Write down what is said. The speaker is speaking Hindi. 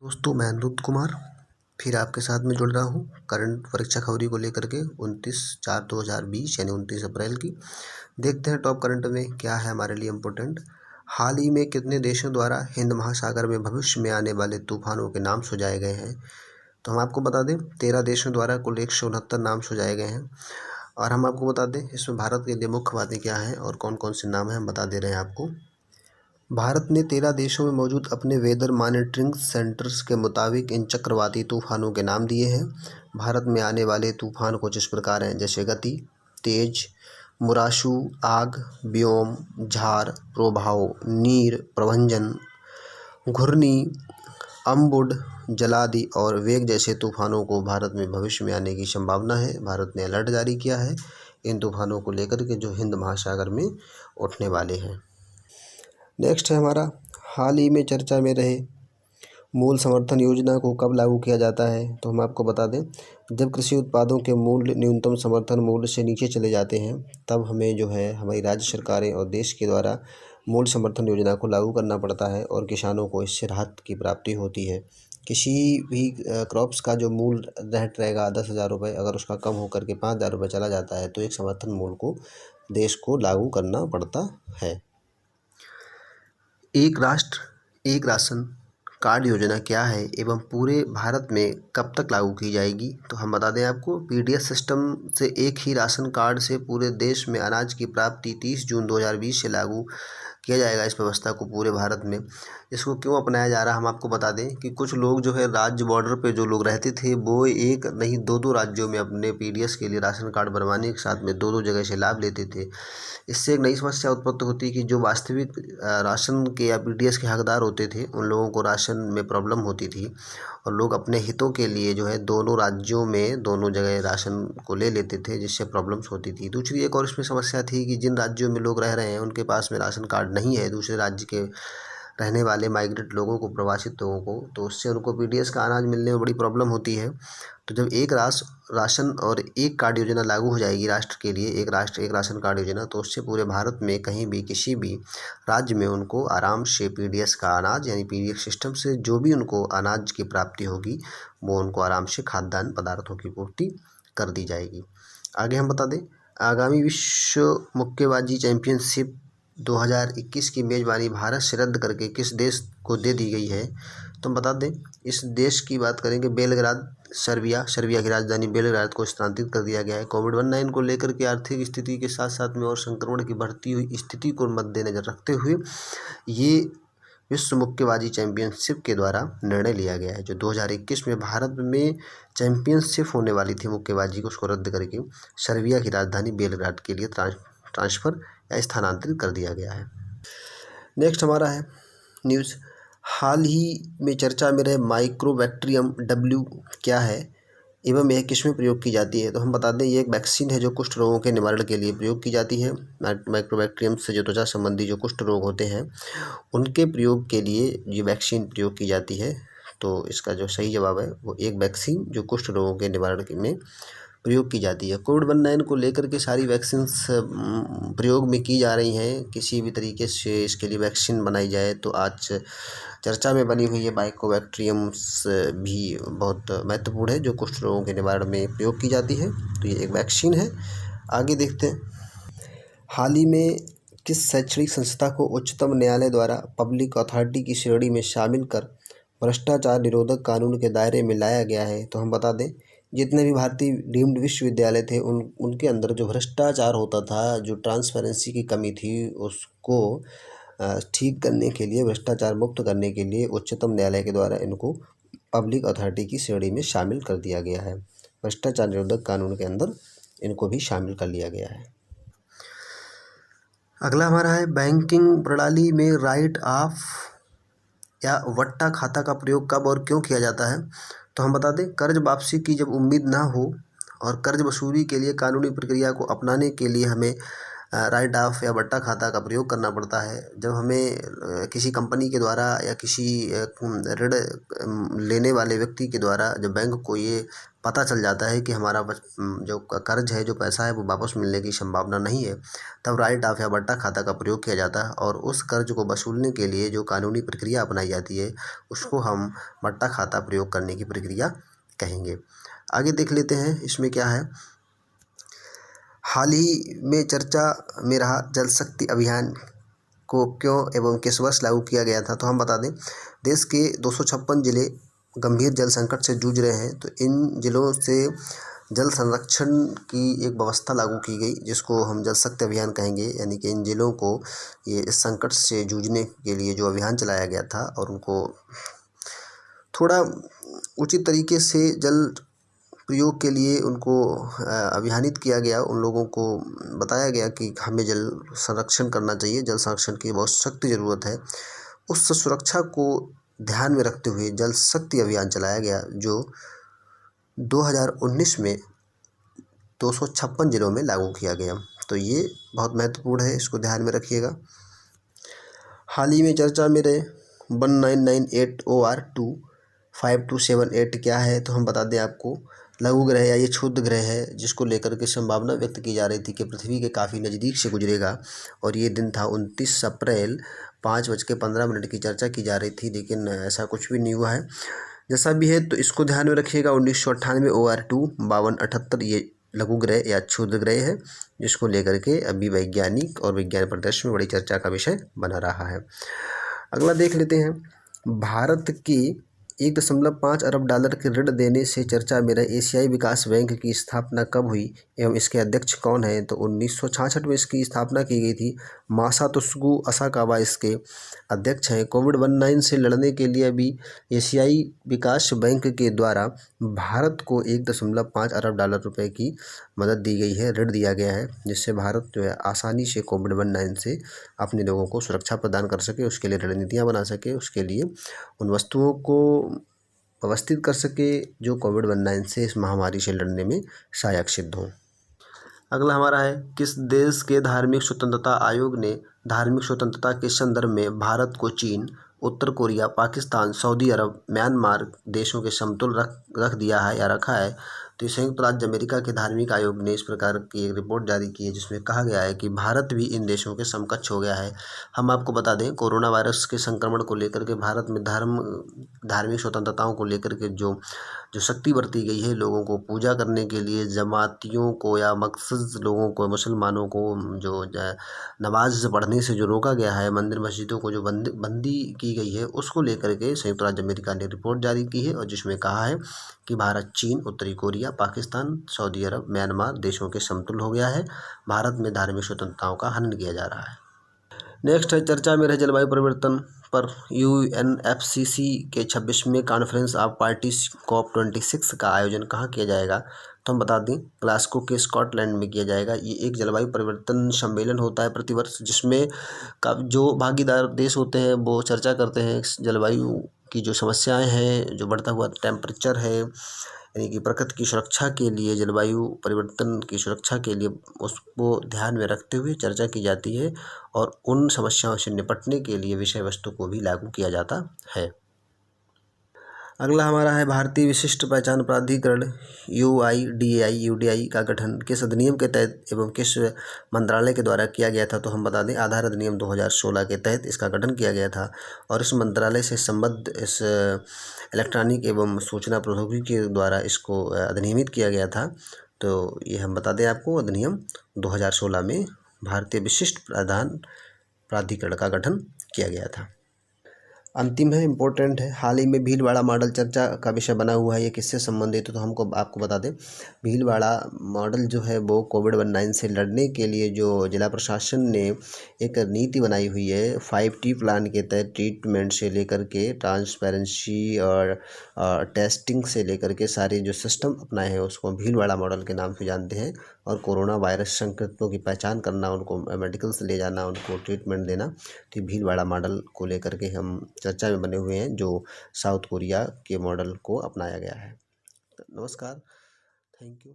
दोस्तों, मैं अनिरुद्ध कुमार फिर आपके साथ में जुड़ रहा हूँ करंट परीक्षा खबरी को लेकर के 29/4/2020 यानी 29 अप्रैल की। देखते हैं टॉप करंट में क्या है हमारे लिए इम्पोर्टेंट। हाल ही में कितने देशों द्वारा हिंद महासागर में भविष्य में आने वाले तूफानों के नाम सुझाए गए हैं? तो हम आपको बता दें 13 देशों द्वारा कुल 169 नाम सुझाए गए हैं। और हम आपको बता दें इसमें भारत के लिए मुख्य बातें क्या हैं और कौन कौन से नाम हैं हम बता दे रहे हैं आपको। भारत ने 13 देशों में मौजूद अपने वेदर मॉनिटरिंग सेंटर्स के मुताबिक इन चक्रवाती तूफानों के नाम दिए हैं। भारत में आने वाले तूफान कुछ इस प्रकार हैं, जैसे गति, तेज, मुराशु, आग, व्योम, झार, प्रभाव, नीर, प्रभंजन, घूर्णी, अम्बुड, जलादि और वेग जैसे तूफानों को भारत में भविष्य में आने की संभावना है। भारत ने अलर्ट जारी किया है इन तूफानों को लेकर के जो हिंद महासागर में उठने वाले हैं। नेक्स्ट है हमारा, हाल ही में चर्चा में रहे मूल समर्थन योजना को कब लागू किया जाता है? तो हम आपको बता दें जब कृषि उत्पादों के मूल्य न्यूनतम समर्थन मूल्य से नीचे चले जाते हैं तब हमें जो है हमारी राज्य सरकारें और देश के द्वारा मूल समर्थन योजना को लागू करना पड़ता है और किसानों को इससे राहत की प्राप्ति होती है। किसी भी क्रॉप्स का जो मूल्य रेट रहेगा 10,000 रुपये, अगर उसका कम होकर के 5,000 रुपये चला जाता है तो एक समर्थन मूल्य को देश को लागू करना पड़ता है। एक राष्ट्र एक राशन कार्ड योजना क्या है एवं पूरे भारत में कब तक लागू की जाएगी? तो हम बता दें आपको पीडीएस सिस्टम से एक ही राशन कार्ड से पूरे देश में अनाज की प्राप्ति 30 जून 2020 से लागू किया जाएगा। इस व्यवस्था को पूरे भारत में इसको क्यों अपनाया जा रहा है हम आपको बता दें कि कुछ लोग जो है राज्य बॉर्डर पे जो लोग रहते थे वो एक नहीं दो राज्यों में अपने पीडीएस के लिए राशन कार्ड बनवाने के साथ में दो जगह से लाभ लेते थे। इससे एक नई समस्या उत्पन्न होती कि जो वास्तविक राशन के या पीडीएस के हकदार होते थे उन लोगों को राशन में प्रॉब्लम होती थी और लोग अपने हितों के लिए जो है दोनों राज्यों में दोनों जगह राशन को ले लेते थे, जिससे प्रॉब्लम्स होती थी। दूसरी एक और इसमें समस्या थी कि जिन राज्यों में लोग रह रहे हैं उनके पास में राशन कार्ड नहीं है, दूसरे राज्य के रहने वाले माइग्रेट लोगों को, प्रवासित लोगों को, तो उससे उनको पीडीएस का अनाज मिलने में बड़ी प्रॉब्लम होती है। तो जब एक राशन और एक कार्ड योजना लागू हो जाएगी राष्ट्र के लिए, एक राष्ट्र एक राशन कार्ड योजना, तो उससे पूरे भारत में कहीं भी किसी भी राज्य में उनको आराम से पीडीएस का अनाज यानी पीडीएस सिस्टम से जो भी उनको अनाज की प्राप्ति होगी वो उनको आराम से खाद्यान्न पदार्थों की पूर्ति कर दी जाएगी। आगे हम बता दें आगामी विश्व मुक्केबाजी चैंपियनशिप 2021 की मेज़बानी भारत से रद्द करके किस देश को दे दी गई है? तो हम बता दें इस देश की बात करेंगे बेलग्राद, सर्बिया की राजधानी बेलग्राद को स्थानांतरित कर दिया गया है। कोविड-19 को लेकर के आर्थिक स्थिति के साथ साथ में और संक्रमण की बढ़ती हुई स्थिति को मद्देनजर रखते हुए ये विश्व मुक्केबाजी चैंपियनशिप के द्वारा निर्णय लिया गया है। जो 2021 में भारत में चैंपियनशिप होने वाली थी मुक्केबाजी को, उसको रद्द करके सर्बिया की राजधानी बेलग्राद के लिए ट्रांसफ़र या स्थानांतरित कर दिया गया है। नेक्स्ट हमारा है न्यूज़, हाल ही में चर्चा में रहे माइक्रोबैक्टीरियम डब्ल्यू क्या है एवं यह किसमें प्रयोग की जाती है? तो हम बता दें ये एक वैक्सीन है जो कुष्ठ रोगों के निवारण के लिए प्रयोग की जाती है। माइक्रोबैक्टीरियम से जो त्वचा संबंधी जो कुष्ठ रोग होते हैं उनके प्रयोग के लिए ये वैक्सीन प्रयोग की जाती है। तो इसका जो सही जवाब है वो एक वैक्सीन जो कुष्ठ रोगों के निवारण में प्रयोग की जाती है। कोविड-19 को लेकर के सारी वैक्सीन्स प्रयोग में की जा रही हैं, किसी भी तरीके से इसके लिए वैक्सीन बनाई जाए तो आज चर्चा में बनी हुई है माइक्रोबैक्टीरियम्स भी बहुत महत्वपूर्ण है जो कुष्ठ रोगों के निवारण में प्रयोग की जाती है। तो ये एक वैक्सीन है। आगे देखते हैं, हाल ही में किस शैक्षणिक संस्था को उच्चतम न्यायालय द्वारा पब्लिक अथॉरिटी की श्रेणी में शामिल कर भ्रष्टाचार निरोधक कानून के दायरे में लाया गया है? तो हम बता दें जितने भी भारतीय डीम्ड विश्वविद्यालय थे उनके अंदर जो भ्रष्टाचार होता था, जो ट्रांसपेरेंसी की कमी थी, उसको ठीक करने के लिए, भ्रष्टाचार मुक्त करने के लिए उच्चतम न्यायालय के द्वारा इनको पब्लिक अथॉरिटी की श्रेणी में शामिल कर दिया गया है। भ्रष्टाचार निरोधक कानून के अंदर इनको भी शामिल कर लिया गया है। अगला हमारा है बैंकिंग प्रणाली में राइट ऑफ या वट्टा खाता का प्रयोग कब और क्यों किया जाता है? तो हम बता दें कर्ज वापसी की जब उम्मीद ना हो और कर्ज वसूली के लिए कानूनी प्रक्रिया को अपनाने के लिए हमें राइट ऑफ या बट्टा खाता का प्रयोग करना पड़ता है। जब हमें किसी कंपनी के द्वारा या किसी ऋण लेने वाले व्यक्ति के द्वारा जब बैंक को ये पता चल जाता है कि हमारा जो कर्ज है, जो पैसा है, वो वापस मिलने की संभावना नहीं है, तब राइट ऑफ या बट्टा खाता का प्रयोग किया जाता है और उस कर्ज को वसूलने के लिए जो कानूनी प्रक्रिया अपनाई जाती है उसको हम बट्टा खाता प्रयोग करने की प्रक्रिया कहेंगे। आगे देख लेते हैं इसमें क्या है। हाल ही में चर्चा में रहा जल शक्ति अभियान को क्यों एवं किस वर्ष लागू किया गया था। तो हम बता दें, देश के 256 जिले गंभीर जल संकट से जूझ रहे हैं, तो इन जिलों से जल संरक्षण की एक व्यवस्था लागू की गई जिसको हम जल शक्ति अभियान कहेंगे। यानी कि इन जिलों को ये इस संकट से जूझने के लिए जो अभियान चलाया गया था और उनको थोड़ा उचित तरीके से जल प्रयोग के लिए उनको अभियानित किया गया। उन लोगों को बताया गया कि हमें जल संरक्षण करना चाहिए, जल संरक्षण की बहुत सख्त ज़रूरत है। उस सुरक्षा को ध्यान में रखते हुए जल शक्ति अभियान चलाया गया जो 2019 में 256 जिलों में लागू किया गया। तो ये बहुत महत्वपूर्ण है, इसको ध्यान में रखिएगा। हाल ही में चर्चा में रहे 1998 OR2 5278 क्या है। तो हम बता दें आपको, लघु ग्रह या ये क्षुद्र ग्रह है जिसको लेकर के संभावना व्यक्त की जा रही थी कि पृथ्वी के काफ़ी नज़दीक से गुजरेगा और ये दिन था 29 अप्रैल 5:15 की चर्चा की जा रही थी, लेकिन ऐसा कुछ भी नहीं हुआ है। जैसा भी है तो इसको ध्यान में रखिएगा। 1998 OR2 5278 ये लघु ग्रह या क्षुद्र ग्रह है जिसको लेकर के अभी वैज्ञानिक और विज्ञान परिदृश्य में बड़ी चर्चा का विषय बना रहा है। अगला देख लेते हैं, भारत की 1.5 अरब डॉलर के ऋण देने से चर्चा में रहे एशियाई विकास बैंक की स्थापना कब हुई एवं इसके अध्यक्ष कौन हैं। तो 1966 में इसकी स्थापना की गई थी। मासातसुगु असाकावा इसके अध्यक्ष हैं। कोविड-19 से लड़ने के लिए अभी एशियाई विकास बैंक के द्वारा भारत को 1.5 अरब डॉलर रुपए की मदद दी गई है, ऋण दिया गया है, जिससे भारत जो है आसानी से कोविड-19 से अपने लोगों को सुरक्षा प्रदान कर सके, उसके लिए रणनीतियाँ बना सके, उसके लिए उन वस्तुओं को व्यवस्थित कर सके जो कोविड-19 से, इस महामारी से लड़ने में सहायक सिद्ध हों। अगला हमारा है, किस देश के धार्मिक स्वतंत्रता आयोग ने धार्मिक स्वतंत्रता के संदर्भ में भारत को चीन, उत्तर कोरिया, पाकिस्तान, सऊदी अरब, म्यांमार देशों के समतुल्य रख दिया है या रखा है। तो संयुक्त राज्य अमेरिका के धार्मिक आयोग ने इस प्रकार की एक रिपोर्ट जारी की है जिसमें कहा गया है कि भारत भी इन देशों के समकक्ष हो गया है। हम आपको बता दें, कोरोना वायरस के संक्रमण को लेकर के भारत में धार्मिक स्वतंत्रताओं को लेकर के जो शक्ति बरती गई है, लोगों को पूजा करने के लिए, जमातियों को या मकसद लोगों को, मुसलमानों को जो नमाज पढ़ने से जो रोका गया है, मंदिर मस्जिदों को जो बंदी की गई है, उसको लेकर के संयुक्त राज्य अमेरिका ने रिपोर्ट जारी की है और जिसमें कहा है कि भारत चीन, उत्तरी कोरिया, पाकिस्तान, सऊदी अरब, म्यांमार देशों के समतुल्य हो गया है। भारत में धार्मिक स्वतंत्रताओं का हनन किया जा रहा है। नेक्स्ट है, चर्चा में रहे जलवायु परिवर्तन पर UNFCCC के 26वें कॉन्फ्रेंस ऑफ पार्टीज COP26 का आयोजन कहाँ किया जाएगा। तो हम बता दें, ग्लासगो के स्कॉटलैंड में किया जाएगा। ये एक जलवायु परिवर्तन सम्मेलन होता है प्रतिवर्ष, जिसमें जो भागीदार देश होते हैं वो चर्चा करते हैं जलवायु की जो समस्याएं हैं, जो बढ़ता हुआ टेम्परेचर है, यानी कि प्रकृति की सुरक्षा के लिए, जलवायु परिवर्तन की सुरक्षा के लिए उसको ध्यान में रखते हुए चर्चा की जाती है और उन समस्याओं से निपटने के लिए विषय वस्तु को भी लागू किया जाता है। अगला हमारा है, भारतीय विशिष्ट पहचान प्राधिकरण UIDAI का गठन किस अधिनियम के तहत एवं किस मंत्रालय के द्वारा किया गया था। तो हम बता दें, आधार अधिनियम 2016 के तहत इसका गठन किया गया था और इस मंत्रालय से संबद्ध इस इलेक्ट्रॉनिक एवं सूचना प्रौद्योगिकी के द्वारा इसको अधिनियमित किया गया था। तो ये हम बता दें आपको, अधिनियम 2016 में भारतीय विशिष्ट पहचान प्राधिकरण का गठन किया गया था। अंतिम है, इम्पोर्टेंट है, हाल ही में भीलवाड़ा मॉडल चर्चा का विषय बना हुआ है। ये किससे संबंधित है तो हमको आपको बता दें, भीलवाड़ा मॉडल जो है वो कोविड-19 से लड़ने के लिए जो जिला प्रशासन ने एक नीति बनाई हुई है 5T प्लान के तहत, ट्रीटमेंट से लेकर के ट्रांसपेरेंसी और टेस्टिंग से लेकर के सारे जो सिस्टम अपनाए हैं उसको भीलवाड़ा मॉडल के नाम से जानते हैं। और कोरोना वायरस संक्रमितों की पहचान करना, उनको मेडिकल से ले जाना, उनको ट्रीटमेंट देना, तो भीलवाड़ा मॉडल को लेकर के हम चर्चा में बने हुए हैं जो साउथ कोरिया के मॉडल को अपनाया गया है। नमस्कार, थैंक यू।